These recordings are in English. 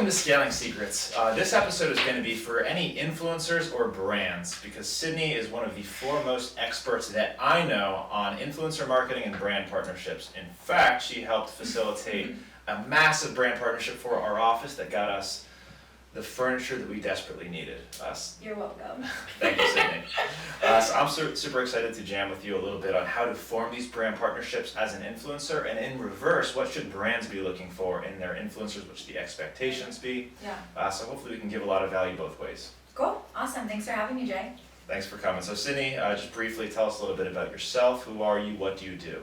Welcome to Scaling Secrets. This episode is going to be for any influencers or brands because Sydney is one of the foremost experts that I know on influencer marketing and brand partnerships. In fact, she helped facilitate a massive brand partnership for our office that got us the furniture that we desperately needed. You're welcome. Thank you, Sydney. So I'm super excited to jam with you a little bit on how to form these brand partnerships as an influencer, and in reverse, what should brands be looking for in their influencers, what should the expectations be? Yeah. So hopefully we can give a lot of value both ways. Cool. Awesome. Thanks for having me, Jay. Thanks for coming. So Sydney, just briefly tell us a little bit about yourself. Who are you? What do you do?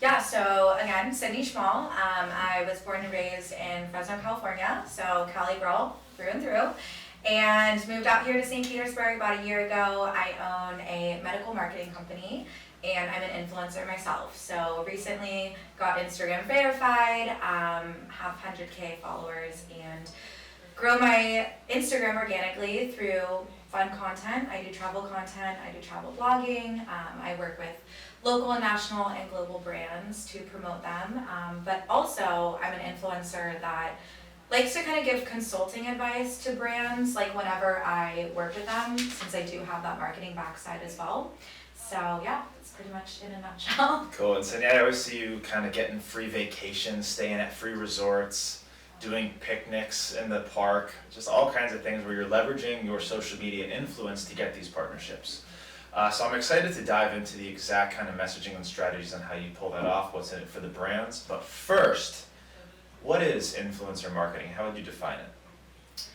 Yeah, so again, Sydney Schmall. I was born and raised in Fresno, California, so Cali girl through and through, and moved out here to St. Petersburg about a year ago. I own a medical marketing company, and I'm an influencer myself. So recently got Instagram verified, have 100K followers, and grow my Instagram organically through fun content. I do travel content, I do travel blogging, I work with local and national and global brands to promote them, but also I'm an influencer that likes to kind of give consulting advice to brands, like whenever I work with them, since I do have that marketing backside as well. So yeah, that's pretty much in a nutshell. Cool. And Sydney, I always see you kind of getting free vacations, staying at free resorts, doing picnics in the park, just all kinds of things where you're leveraging your social media influence to get these partnerships. So I'm excited to dive into the exact kind of messaging and strategies on how you pull that off, what's in it for the brands. But first, what is influencer marketing? How would you define it?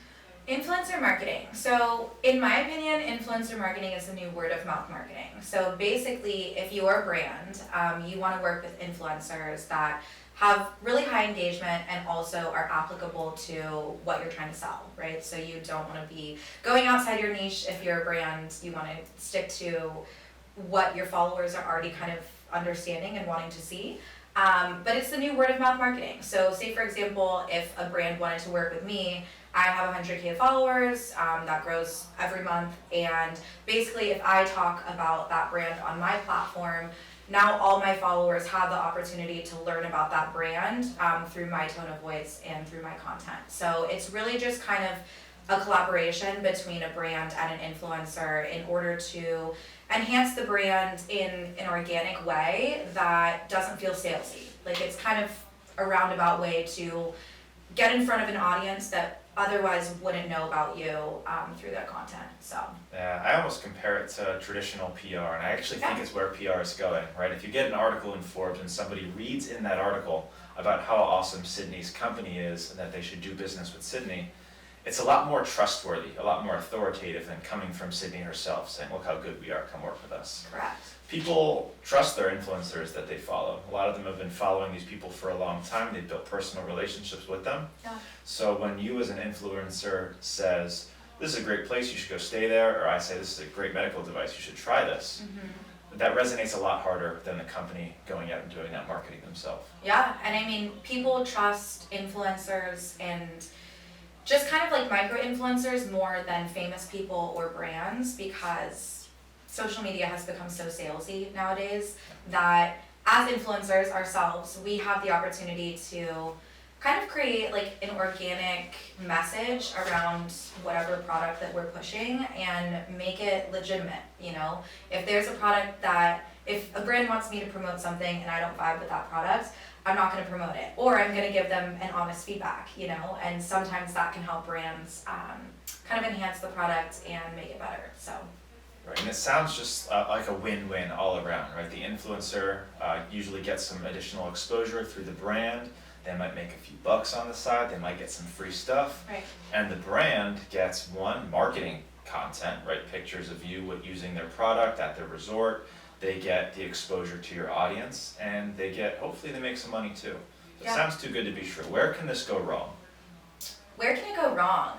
Influencer marketing. So in my opinion, influencer marketing is the new word of mouth marketing. So basically, if you're a brand, you want to work with influencers that have really high engagement and also are applicable to what you're trying to sell, right? So you don't want to be going outside your niche. If you're a brand, you want to stick to what your followers are already kind of understanding and wanting to see. But it's the new word of mouth marketing. So say for example, if a brand wanted to work with me, I have 100K followers, that grows every month. And basically if I talk about that brand on my platform, now all my followers have the opportunity to learn about that brand through my tone of voice and through my content. So it's really just kind of a collaboration between a brand and an influencer in order to enhance the brand in an organic way that doesn't feel salesy. Like it's kind of a roundabout way to get in front of an audience that otherwise wouldn't know about you through their content. So yeah, I almost compare it to traditional PR, and I actually think it's where PR is going, right? If you get an article in Forbes and somebody reads in that article about how awesome Sydney's company is and that they should do business with Sydney, it's a lot more trustworthy, a lot more authoritative than coming from Sydney herself saying, look how good we are, come work with us. correct. People trust their influencers that they follow. A lot of them have been following these people for a long time. They've built personal relationships with them. Yeah. So when you as an influencer says, this is a great place, you should go stay there, or I say this is a great medical device, you should try this, that resonates a lot harder than the company going out and doing that marketing themselves. Yeah, and I mean, people trust influencers and just kind of like micro-influencers more than famous people or brands because social media has become so salesy nowadays that as influencers ourselves, we have the opportunity to kind of create like an organic message around whatever product that we're pushing and make it legitimate, you know? If there's a product that, if a brand wants me to promote something and I don't vibe with that product, I'm not going to promote it, or I'm going to give them an honest feedback, you know, and sometimes that can help brands kind of enhance the product and make it better, so. Right, and it sounds just like a win-win all around, right? The influencer usually gets some additional exposure through the brand. They might make a few bucks on the side, they might get some free stuff. Right. And the brand gets one, marketing content, right? Pictures of you using their product at their resort. They get the exposure to your audience, and they get, hopefully they make some money too. It sounds too good to be true. Where can this go wrong? Where can it go wrong?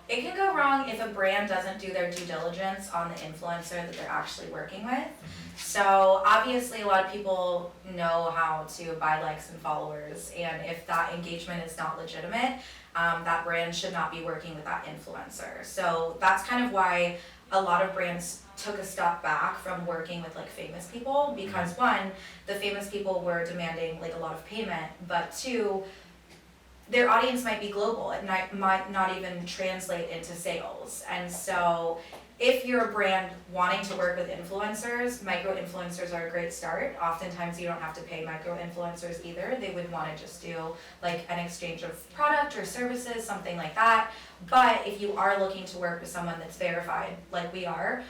It can go wrong if a brand doesn't do their due diligence on the influencer that they're actually working with. So obviously a lot of people know how to buy likes and followers, and if that engagement is not legitimate, that brand should not be working with that influencer. So that's kind of why a lot of brands took a step back from working with like famous people, because one, the famous people were demanding like a lot of payment, but two, their audience might be global. It might not even translate into sales. And so if you're a brand wanting to work with influencers, micro-influencers are a great start. Oftentimes you don't have to pay micro-influencers either. They would want to just do like an exchange of product or services, something like that. But if you are looking to work with someone that's verified, like we are,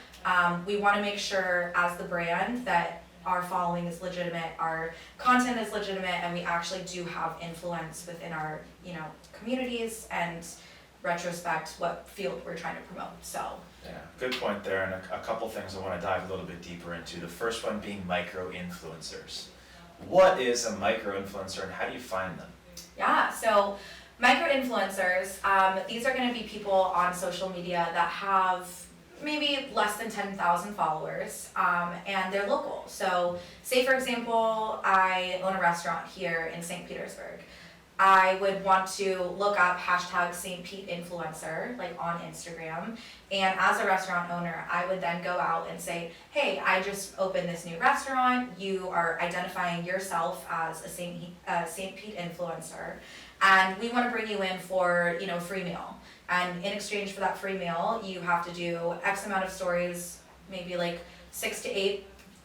we want to make sure as the brand that our following is legitimate, our content is legitimate, and we actually do have influence within our, communities and retrospect what field we're trying to promote. So yeah, good point there, and a couple things I want to dive a little bit deeper into. The first one being micro-influencers. What is a micro-influencer and how do you find them? Yeah, so micro-influencers, these are going to be people on social media that have maybe less than 10,000 followers, and they're local. So say for example, I own a restaurant here in St. Petersburg. I would want to look up hashtag St. Pete influencer, like on Instagram. And as a restaurant owner, I would then go out and say, hey, I just opened this new restaurant. You are identifying yourself as a St. Pete influencer. And we want to bring you in for, a free meal. And in exchange for that free meal, you have to do X amount of stories, maybe like 6 to 8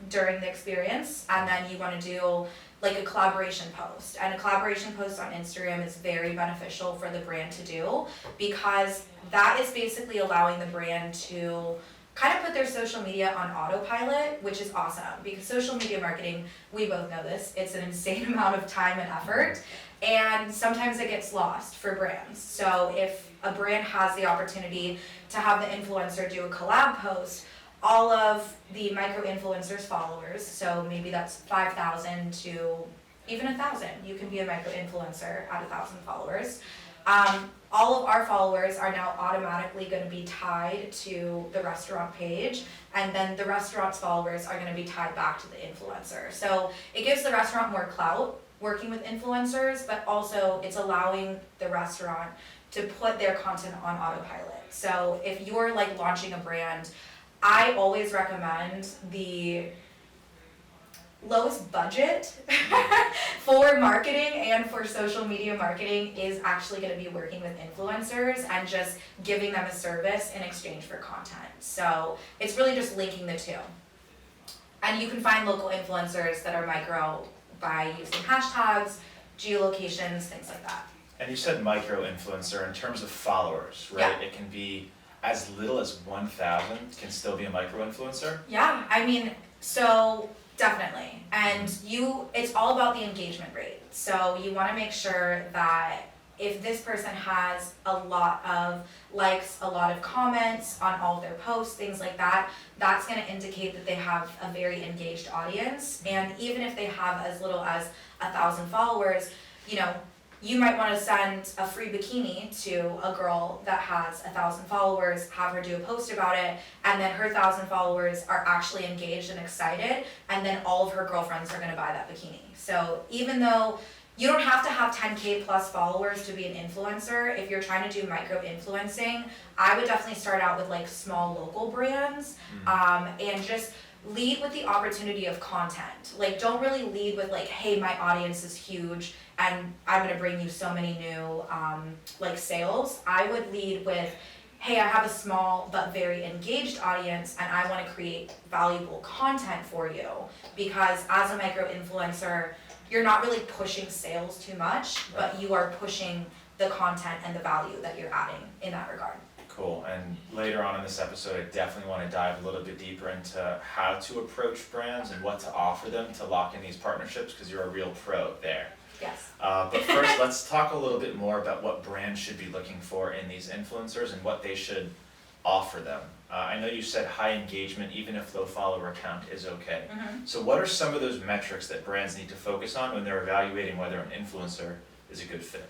during the experience. And then you want to do like a collaboration post. And a collaboration post on Instagram is very beneficial for the brand to do because that is basically allowing the brand to kind of put their social media on autopilot, which is awesome because social media marketing, we both know this, it's an insane amount of time and effort. And sometimes it gets lost for brands. So if a brand has the opportunity to have the influencer do a collab post, all of the micro-influencers followers, so maybe that's 5,000 to even 1,000. You can be a micro-influencer at 1,000 followers. All of our followers are now automatically going to be tied to the restaurant page, and then the restaurant's followers are going to be tied back to the influencer. So it gives the restaurant more clout working with influencers, but also it's allowing the restaurant to put their content on autopilot. So if you're like launching a brand, I always recommend the lowest budget for marketing and for social media marketing is actually going to be working with influencers and just giving them a service in exchange for content. So it's really just linking the two. And you can find local influencers that are micro by using hashtags, geolocations, things like that. And you said micro-influencer in terms of followers, right? Yeah. It can be as little as 1,000 can still be a micro-influencer? Yeah, I mean, so definitely. And it's all about the engagement rate. So you want to make sure that if this person has a lot of likes, a lot of comments on all of their posts, things like that, that's going to indicate that they have a very engaged audience. And even if they have as little as 1,000 followers, you might want to send a free bikini to a girl that has 1,000 followers, have her do a post about it, and then her 1,000 followers are actually engaged and excited, and then all of her girlfriends are going to buy that bikini. So even though you don't have to have 10K plus followers to be an influencer, if you're trying to do micro-influencing, I would definitely start out with like small local brands, and just lead with the opportunity of content. Like don't really lead with like, hey, my audience is huge and I'm gonna bring you so many new sales. I would lead with, hey, I have a small but very engaged audience and I wanna create valuable content for you. Because as a micro-influencer, you're not really pushing sales too much, but you are pushing the content and the value that you're adding in that regard. Cool, and later on in this episode, I definitely want to dive a little bit deeper into how to approach brands and what to offer them to lock in these partnerships, because you're a real pro there. Yes. But first, let's talk a little bit more about what brands should be looking for in these influencers and what they should offer them. I know you said high engagement, even if low follower count is okay. Mm-hmm. So what are some of those metrics that brands need to focus on when they're evaluating whether an influencer is a good fit?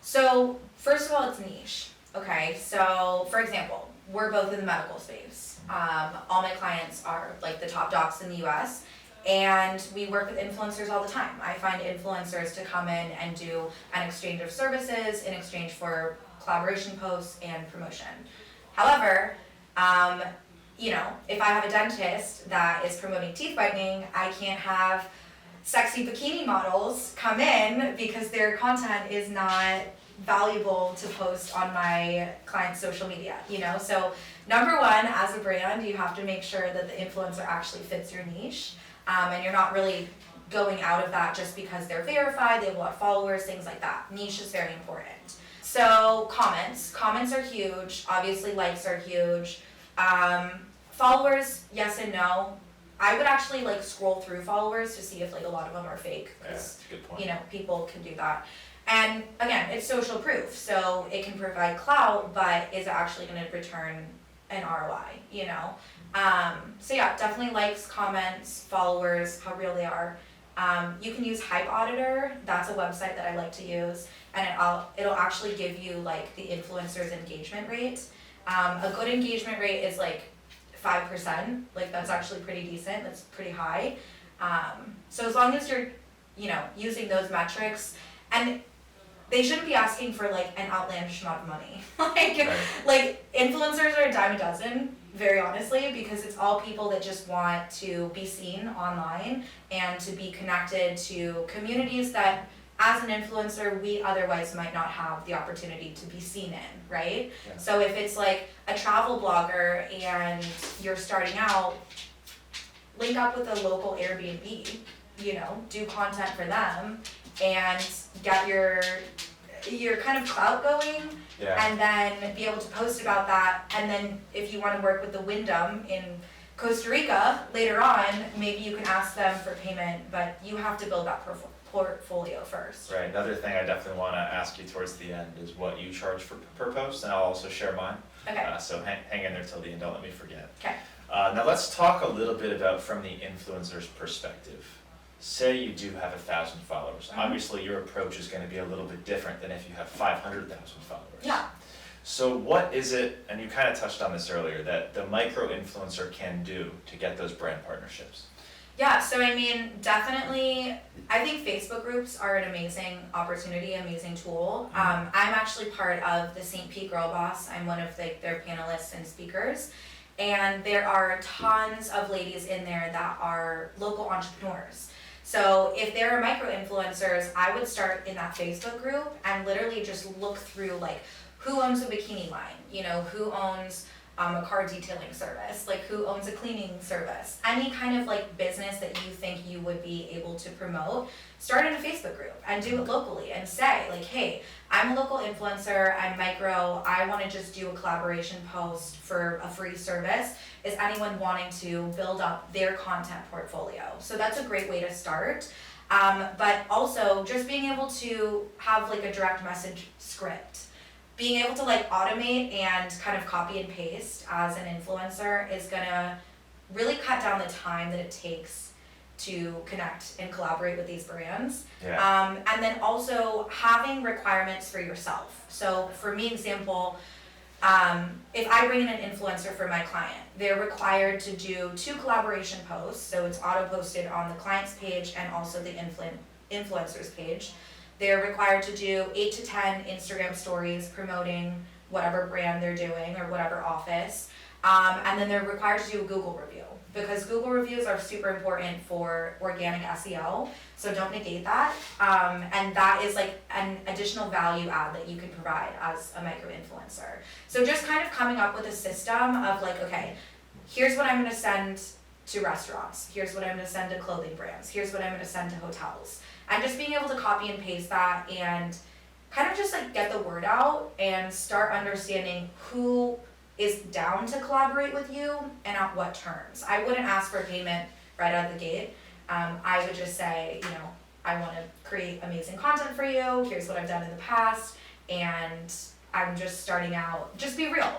So first of all, it's niche. Okay, so for example, we're both in the medical space. All my clients are like the top docs in the US, and we work with influencers all the time. I find influencers to come in and do an exchange of services in exchange for collaboration posts and promotion. However, if I have a dentist that is promoting teeth whitening, I can't have sexy bikini models come in because their content is not valuable to post on my client's social media, So number one, as a brand, you have to make sure that the influencer actually fits your niche, and you're not really going out of that just because they're verified, they have a lot of followers, things like that. Niche is very important. So comments are huge, obviously likes are huge. Followers, yes and no. I would actually scroll through followers to see if a lot of them are fake, That's a good point. People can do that. And again, it's social proof, so it can provide clout, but is it actually going to return an ROI, So yeah, definitely likes, comments, followers, how real they are. You can use Hype Auditor. That's a website that I like to use, and it'll actually give you the influencer's engagement rate. A good engagement rate is 5%. That's actually pretty decent. That's pretty high. So as long as you're, using those metrics, and they shouldn't be asking for an outlandish amount of money. Influencers are a dime a dozen, very honestly, because it's all people that just want to be seen online and to be connected to communities that, as an influencer, we otherwise might not have the opportunity to be seen in, right? Yeah. So if it's a travel blogger and you're starting out, link up with a local Airbnb, do content for them and get your kind of clout going, and then be able to post about that. And then if you want to work with the Wyndham in Costa Rica later on, maybe you can ask them for payment, but you have to build that portfolio first. Right, another thing I definitely want to ask you towards the end is what you charge per post, and I'll also share mine. Okay. So hang in there till the end, don't let me forget. Okay. Now let's talk a little bit about from the influencer's perspective. Say you do have 1,000 followers. Obviously your approach is going to be a little bit different than if you have 500,000 followers. Yeah. So what is it, and you kind of touched on this earlier, that the micro-influencer can do to get those brand partnerships? Yeah, so definitely, I think Facebook groups are an amazing opportunity, amazing tool. I'm actually part of the St. Pete Girl Boss. I'm one of their panelists and speakers. And there are tons of ladies in there that are local entrepreneurs. So if there are micro-influencers, I would start in that Facebook group and literally just look through who owns a bikini line, who owns a car detailing service, who owns a cleaning service, any kind of business that you think you would be able to promote, start in a Facebook group and do it locally and say hey, I'm a local influencer, I'm micro, I want to just do a collaboration post for a free service. Is anyone wanting to build up their content portfolio? So that's a great way to start. But also just being able to have a direct message script. Being able to automate and kind of copy and paste as an influencer is gonna really cut down the time that it takes to connect and collaborate with these brands. Yeah. And then also having requirements for yourself. So for me, example, if I bring in an influencer for my client, they're required to do 2 collaboration posts. So it's auto-posted on the client's page and also the influencer's page. They're required to do 8 to 10 Instagram stories promoting whatever brand they're doing or whatever office. And then they're required to do a Google review, because Google reviews are super important for organic SEO. So don't negate that. And that is an additional value add that you can provide as a micro-influencer. So just kind of coming up with a system of okay, here's what I'm going to send to restaurants. Here's what I'm going to send to clothing brands. Here's what I'm going to send to hotels. And just being able to copy and paste that and kind of just get the word out and start understanding who is down to collaborate with you and at what terms. I wouldn't ask for payment right out of the gate. I would just say, I want to create amazing content for you. Here's what I've done in the past. And I'm just starting out. Just be real.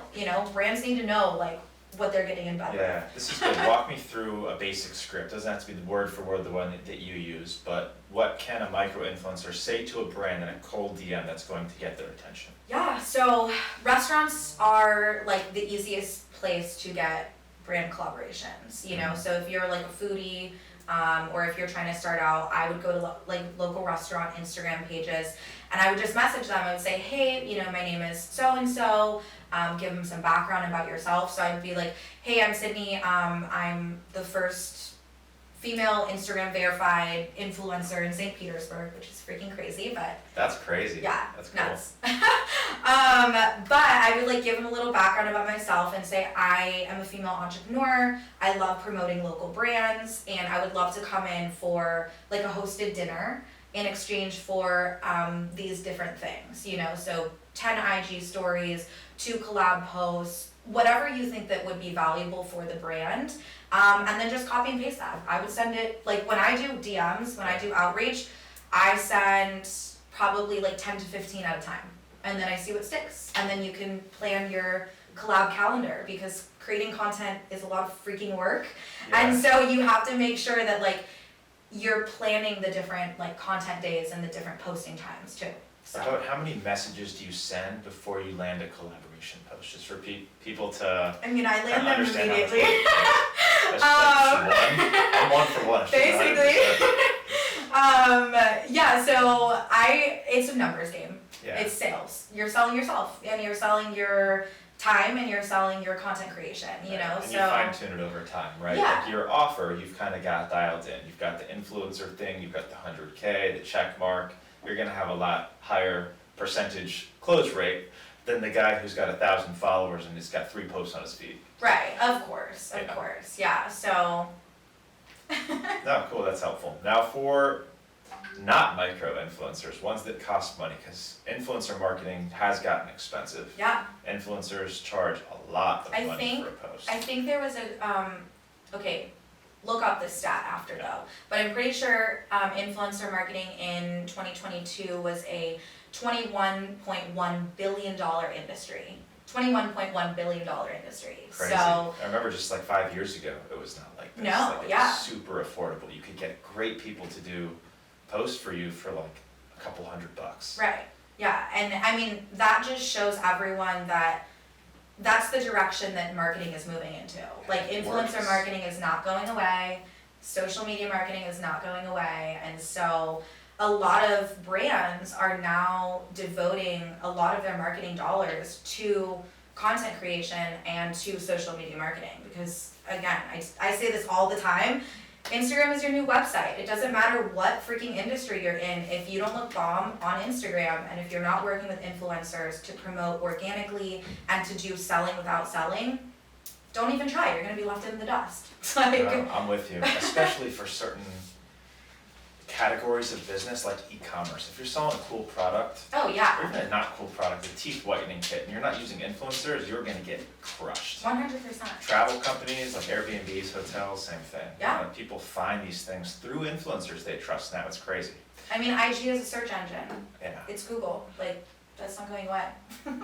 Brands need to know what they're getting in bed Yeah, this is good. Walk me through a basic script. Doesn't have to be the word for word the one that you use, but what can a micro-influencer say to a brand in a cold DM that's going to get their attention? Yeah, so restaurants are the easiest place to get brand collaborations, so if you're a foodie, or if you're trying to start out, I would go to local restaurant Instagram pages and I would just message them. I would say, hey, my name is so-and-so, give them some background about yourself. So I would be hey, I'm Sydney, I'm the first female Instagram verified influencer in St. Petersburg, which is freaking crazy, but That's crazy. yeah, That's cool. nuts. But I would like give them a little background about myself and say I am a female entrepreneur. I love promoting local brands, and I would love to come in for like a hosted dinner in exchange for these different things, you know, so 10 IG stories, 2 collab posts, whatever you think that would be valuable for the brand, and then just copy and paste that. I would send it, like when I do DMs, when I do outreach, I send probably like 10 to 15 at a time, and then I see what sticks, and then you can plan your collab calendar, because creating content is a lot of freaking work, and so you have to make sure that like you're planning the different like content days and the different posting times too. So. About how many messages do you send before you land a collaboration post, just for people to I mean, I land them understand immediately. That's I'm one for one. Basically. Yeah, so it's a numbers game. Yeah. It's sales. You're selling yourself, and you're selling your time, and you're selling your content creation, you know, and so. you fine tune it over time, right? Yeah. Like your offer, you've kind of got dialed in. You've got the influencer thing, you've got the 100K, the check mark. You're gonna have a lot higher percentage close rate than the guy who's got 1,000 followers and he's got 3 posts on his feed. Right, of course, yeah, so. No, cool, that's helpful. Now for not micro influencers, ones that cost money, because influencer marketing has gotten expensive. Yeah. Influencers charge a lot of money for a post. I think there was okay, look up this stat after though, but I'm pretty sure influencer marketing in 2022 was a $21.1 billion industry. $21.1 billion industry. Crazy. So I remember just like 5 years ago, it was not like this. No, like, it yeah. was super affordable. You could get great people to do posts for you for like a couple $100. right, yeah, and I mean that just shows everyone that that's the direction that marketing is moving into. Like influencer Works. marketing is not going away, social media marketing is not going away, and so a lot of brands are now devoting a lot of their marketing dollars to content creation and to social media marketing, because again, I say this all the time, Instagram is your new website. It doesn't matter what freaking industry you're in. If you don't look bomb on Instagram, and if you're not working with influencers to promote organically and to do selling without selling, don't even try. You're gonna be left in the dust. It's like, I'm with you, especially for certain categories of business like e-commerce. If you're selling a cool product, oh or yeah, even a not cool product, a teeth whitening kit, and you're not using influencers, you're gonna get crushed. 100%. Travel companies like Airbnbs, hotels, same thing. Yeah. You know, people find these things through influencers they trust now. It's crazy. I mean, IG is a search engine. Yeah. It's Google. Like, that's not going away.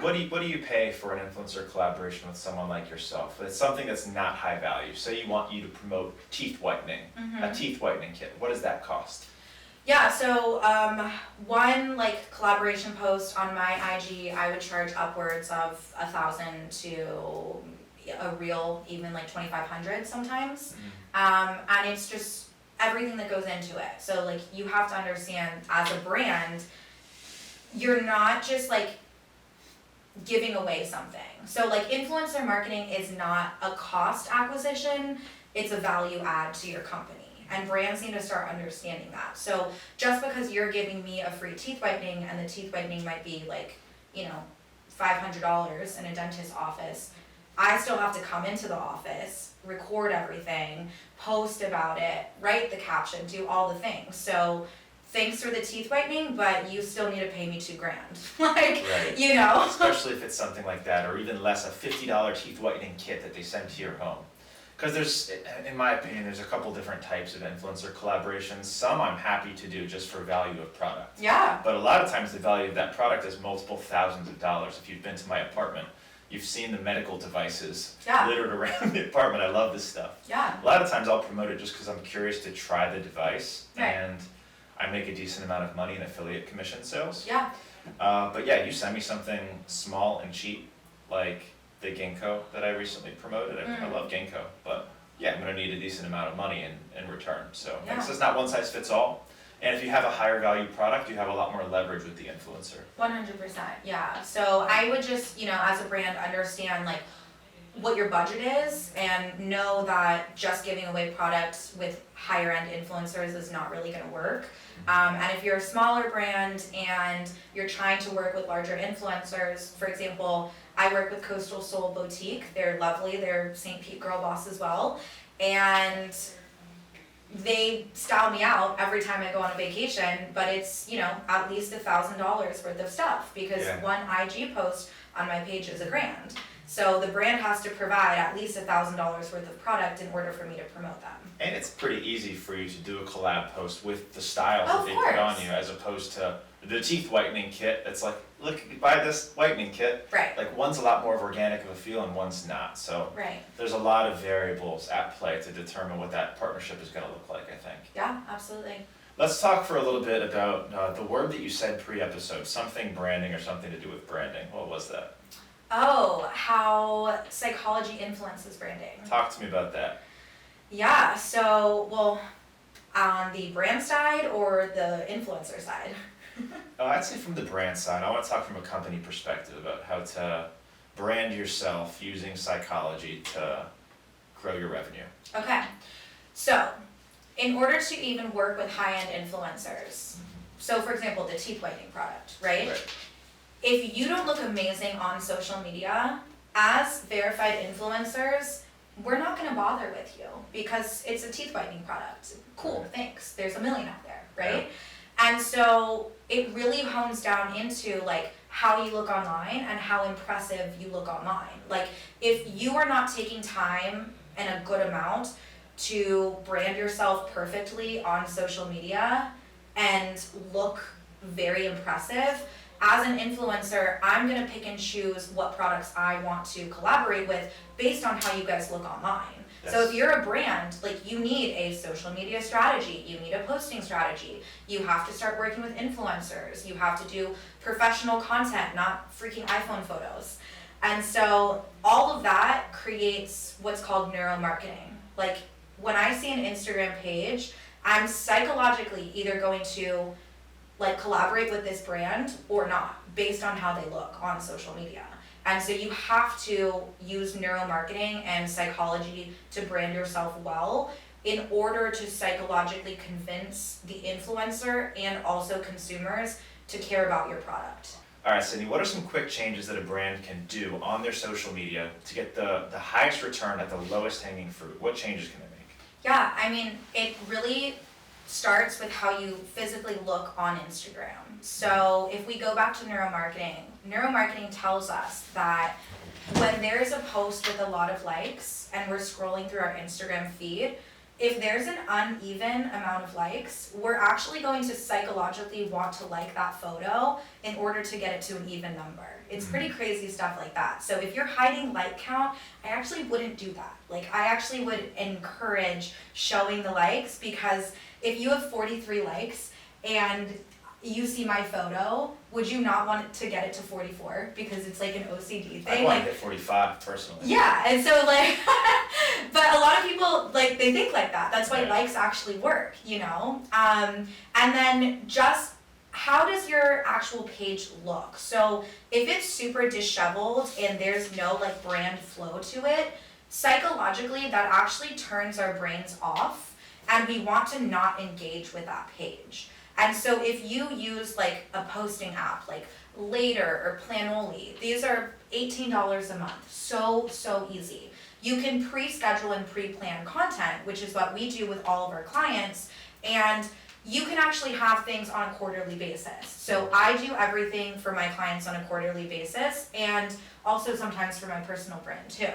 What do you pay for an influencer collaboration with someone like yourself? It's something that's not high value. Say you want you to promote teeth whitening, a teeth whitening kit. What does that cost? Yeah, so one like collaboration post on my IG, I would charge upwards of 1,000 to a reel, even like 2,500 sometimes. And it's just everything that goes into it. So like you have to understand, as a brand, you're not just like giving away something. So like influencer marketing is not a cost acquisition, it's a value add to your company. And brands need to start understanding that. So just because you're giving me a free teeth whitening, and the teeth whitening might be like, you know, $500 in a dentist's office, I still have to come into the office, record everything, post about it, write the caption, do all the things. So thanks for the teeth whitening, but you still need to pay me $2,000. Like, Right. you know. Especially if it's something like that, or even less, a $50 teeth whitening kit that they send to your home. Because there's, in my opinion, there's a couple different types of influencer collaborations. Some I'm happy to do just for value of product. Yeah. But a lot of times the value of that product is multiple thousands of dollars. If you've been to my apartment, you've seen the medical devices littered around the apartment. I love this stuff. Yeah. A lot of times I'll promote it just because I'm curious to try the device. Right. And I make a decent amount of money in affiliate commission sales. Yeah. But yeah, you send me something small and cheap, like the ginkgo that I recently promoted. I love ginkgo, but yeah, I'm gonna need a decent amount of money in return. So this is not one size fits all. And if you have a higher value product, you have a lot more leverage with the influencer. 100%, yeah. So I would just, you know, as a brand, understand like what your budget is and know that just giving away products with higher end influencers is not really gonna work. And if you're a smaller brand and you're trying to work with larger influencers, for example, I work with Coastal Soul Boutique. They're lovely, they're St. Pete girl boss as well. And they style me out every time I go on a vacation, but it's, at least $1,000 worth of stuff because one IG post on my page is $1,000. So the brand has to provide at least $1,000 worth of product in order for me to promote them. And it's pretty easy for you to do a collab post with the styles that they Of put on course. you, as opposed to the teeth whitening kit. It's like, look, buy this whitening kit. Right. Like one's a lot more of organic of a feel and one's not. So Right. there's a lot of variables at play to determine what that partnership is going to look like, I think. Yeah, absolutely. Let's talk for a little bit about the word that you said pre-episode, something branding or something to do with branding. What was that? Oh, how psychology influences branding. Talk to me about that. Yeah, so, well, on the brand side or the influencer side? I'd say from the brand side. I want to talk from a company perspective about how to brand yourself using psychology to grow your revenue. Okay, so in order to even work with high-end influencers, so for example, the teeth whitening product, right? If you don't look amazing on social media, as verified influencers, we're not gonna bother with you because it's a teeth whitening product. Cool, thanks. There's a million out there, right? And so it really hones down into like how you look online and how impressive you look online. Like if you are not taking time and a good amount to brand yourself perfectly on social media and look very impressive, as an influencer, I'm gonna pick and choose what products I want to collaborate with based on how you guys look online. Yes. So if you're a brand, like you need a social media strategy, you need a posting strategy, you have to start working with influencers, you have to do professional content, not freaking iPhone photos. And so all of that creates what's called neuromarketing. Like when I see an Instagram page, I'm psychologically either going to like collaborate with this brand or not based on how they look on social media. And so you have to use neuromarketing and psychology to brand yourself well in order to psychologically convince the influencer and also consumers to care about your product. All right, Sydney, what are some quick changes that a brand can do on their social media to get the highest return at the lowest hanging fruit? What changes can they make? Yeah, I mean, it really starts with how you physically look on Instagram. So if we go back to neuromarketing tells us that when there's a post with a lot of likes and we're scrolling through our Instagram feed, if there's an uneven amount of likes, we're actually going to psychologically want to like that photo in order to get it to an even number. It's pretty crazy stuff like that. So if you're hiding like count, I actually wouldn't do that. Like I actually would encourage showing the likes because if you have 43 likes and you see my photo, would you not want to get it to 44 because it's like an OCD thing? I want to hit 45 personally. Yeah, and so like, but a lot of people like they think like that. That's why likes actually work, And then just how does your actual page look? So if it's super disheveled and there's no like brand flow to it, psychologically that actually turns our brains off and we want to not engage with that page. And so if you use like a posting app like Later or Planoly, these are $18 a month, so easy. You can pre-schedule and pre-plan content, which is what we do with all of our clients, and you can actually have things on a quarterly basis. So I do everything for my clients on a quarterly basis and also sometimes for my personal brand too.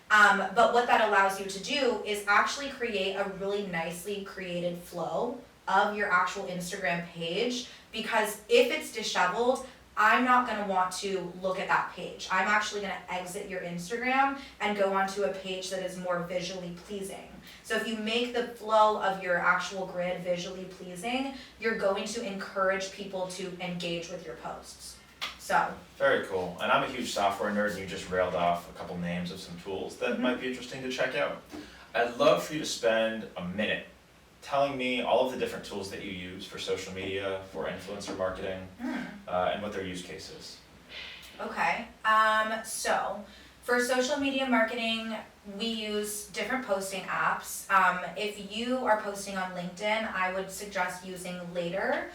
But what that allows you to do is actually create a really nicely created flow of your actual Instagram page, because if it's disheveled, I'm not gonna want to look at that page. I'm actually gonna exit your Instagram and go onto a page that is more visually pleasing. So if you make the flow of your actual grid visually pleasing, you're going to encourage people to engage with your posts. So. Very cool. And I'm a huge software nerd, and you just railed off a couple names of some tools that might be interesting to check out. I'd love for you to spend a minute telling me all of the different tools that you use for social media, for influencer marketing, and what their use case is. Okay. So For social media marketing, we use different posting apps. If you are posting on LinkedIn, I would suggest using Later.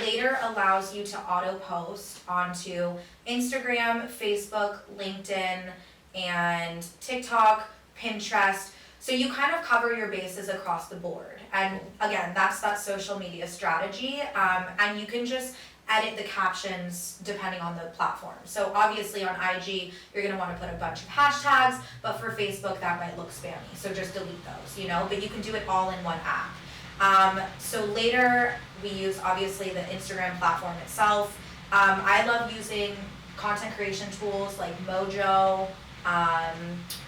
Later allows you to auto post onto Instagram, Facebook, LinkedIn, and TikTok, Pinterest. So you kind of cover your bases across the board. And again, that's that social media strategy. And you can just edit the captions depending on the platform. So obviously on IG, you're gonna wanna put a bunch of hashtags, but for Facebook, that might look spammy. So just delete those, you know, but you can do it all in one app. So Later, we use obviously the Instagram platform itself. I love using content creation tools like Mojo.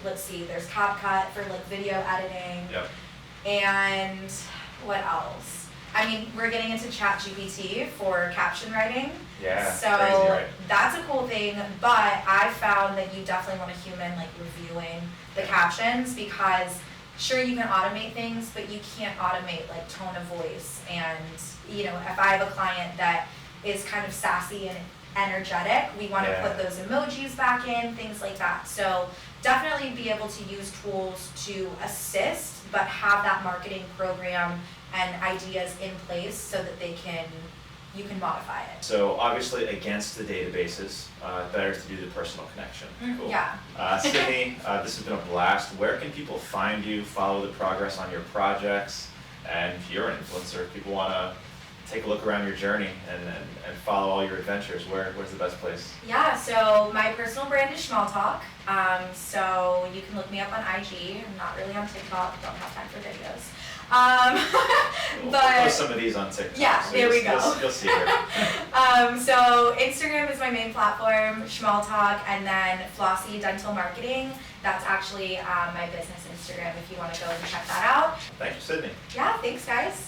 Let's see, there's CapCut for like video editing. Yep. And what else? I mean, we're getting into ChatGPT for caption writing. Yeah, So crazy, right? that's a cool thing, but I found that you definitely want a human like reviewing the captions, because sure you can automate things, but you can't automate like tone of voice. And you know, if I have a client that is kind of sassy and energetic, we want to put those emojis back in, things like that. So definitely be able to use tools to assist, but have that marketing program and ideas in place so that you can modify it. So obviously against the databases, better to do the personal connection. Cool. Yeah. Sydney, this has been a blast. Where can people find you, follow the progress on your projects? And if you're an influencer, if people want to take a look around your journey and follow all your adventures, where's the best place? Yeah, so my personal brand is Schmall. So you can look me up on IG. I'm not really on TikTok, don't have time for videos. We'll post some of these on TikTok. Yeah, so there we go. You'll see her. So Instagram is my main platform, Schmall, and then Flossy Dental Marketing. That's actually my business Instagram if you want to go and check that out. Thank you, Sydney. Yeah, thanks guys.